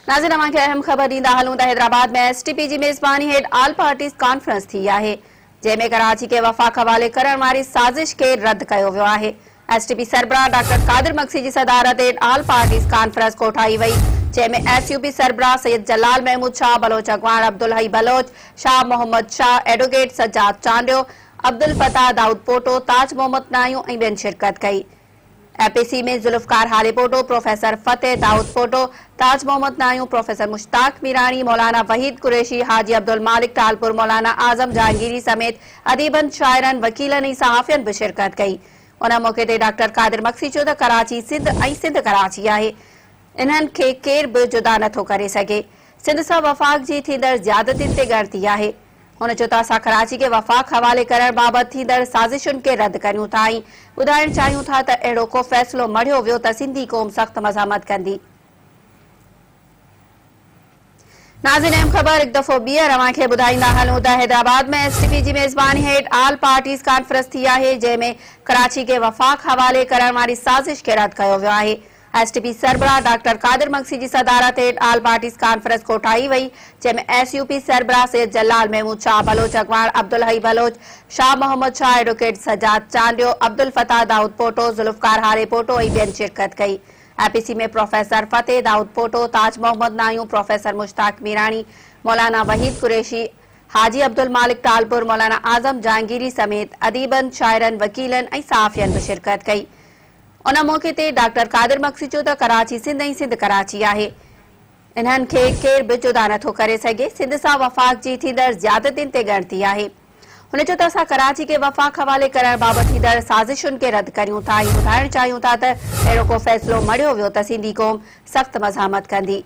नाज़रीन अवां खे अहम ख़बर ॾींदा हलूं त हैदराबाद में एसटीपी जी मेज़बानी हेठ ऑल पार्टीज़ कॉन्फ्रेंस थी आहे, जंहिंमें कराची खे वफ़ाक़ हवाले करण वारी साज़िश खे रद्द कयो वियो आहे। एसटीपी सरबराह डॉक्टर कादिर मक्सी जी सदारत हेठ ऑल पार्टीज़ कॉन्फ्रेंस कोठाई वई, जंहिंमें एसयूपी सरबराह सैयद जलाल महमूद शाह, बलोच अगवान अब्दुल हई बलोच, शाह मोहम्मद शाह, एडवोकेट सज्जाद चांडियो, अब्दुल फताह दाऊद पोटो, ताज मोहम्मद नायूं ऐं ॿियनि शिरकत कई। एपीसी में जुल्फकार हाले पोटो, प्रोफेसर फतेह दाऊद पोटो, ताज मोहम्मद नायूं, प्रोफेसर मुश्ताक मीरानी, मौलाना वहीद कुरैशी, हाजी अब्दुल मालिक टालपुर, मौलाना आजम जहांगीरी समेत अदीबन, शाइरन, वकीलन ऐं सहाफ़ियन भी शिरकत कई। उन मौके ते डॉक्टर कादिर मक्सी चयो त कराची सिंध ऐं सिंध कराची आहे, इन्हनि खे केर बि जुदा नथो करे सघे। सिंध सां वफ़ाक़ जी थींदड़ ज़्यादतियुनि ते ॻणती आहे। हुन चयो त असां कराची खे वफ़ाक़ हवाले करण बाबति थींदड़ साज़िशुनि खे रद्द करियूं था ऐं ॿुधाइण चाहियूं था त अहिड़ो को फ़ैसिलो मढ़ियो वियो त सिंधी क़ौम सख़्त मज़ामत कंदी। नाज़रीन अहम ख़बर हिकु दफ़ो ॿीहर अवां खे ॿुधाईंदा हलूं त हैदराबाद में एसटीपी जी मेज़बानी हेठ ऑल पार्टीज़ कॉन्फ्रेंस थी आहे, जंहिंमें कराची खे वफ़ाक़ हवाले करण वारी साज़िश खे रद्द कयो वियो आहे। एसटीपी सरबराह डॉक्टर कादिर मक्सी जी सदारत हेठ ऑल पार्टीज़ कॉन्फ्रेंस कोठाई वई, जंहिंमें एसयूपी सरबराह सैयद जलाल महमूद शाह, बलोच अगवान अब्दुल हई बलोच, शाह मोहम्मद शाह, एडवोकेट सज्जाद चांडियो, अब्दुल फताह दाऊद पोटो, जुल्फकार हाले पोटो ऐं ॿियनि शिरकत कई। एपीसी में प्रोफेसर फतेह दाऊद पोटो, ताज मोहम्मद नायूं, प्रोफेसर मुश्ताक मीरानी, मौलाना वहीद कुरैशी, हाजी अब्दुल मालिक टालपुर, मौलाना आजम जहांगीरी समेत अदीबन, शाइरन, वकीलन ऐं सहाफ़ियन भी शिरकत कई। उन मौके ते डॉक्टर कादिर मक्सी चयो त कराची सिंध ऐं सिंध कराची आहे, इन्हनि खे केर बि जुदा नथो करे सघे। सिंध सां वफ़ाक़ जी थींदड़ ज़्यादतियुनि ते ॻणती आहे। हुन चयो त असां कराची खे वफ़ाक़ हवाले करण बाबति थींदड़ साज़िशुनि खे रद्द करियूं था ऐं ॿुधाइण चाहियूं था त अहिड़ो को फ़ैसिलो मढ़ियो वियो त सिंधी क़ौम सख़्त मज़ामत कंदी।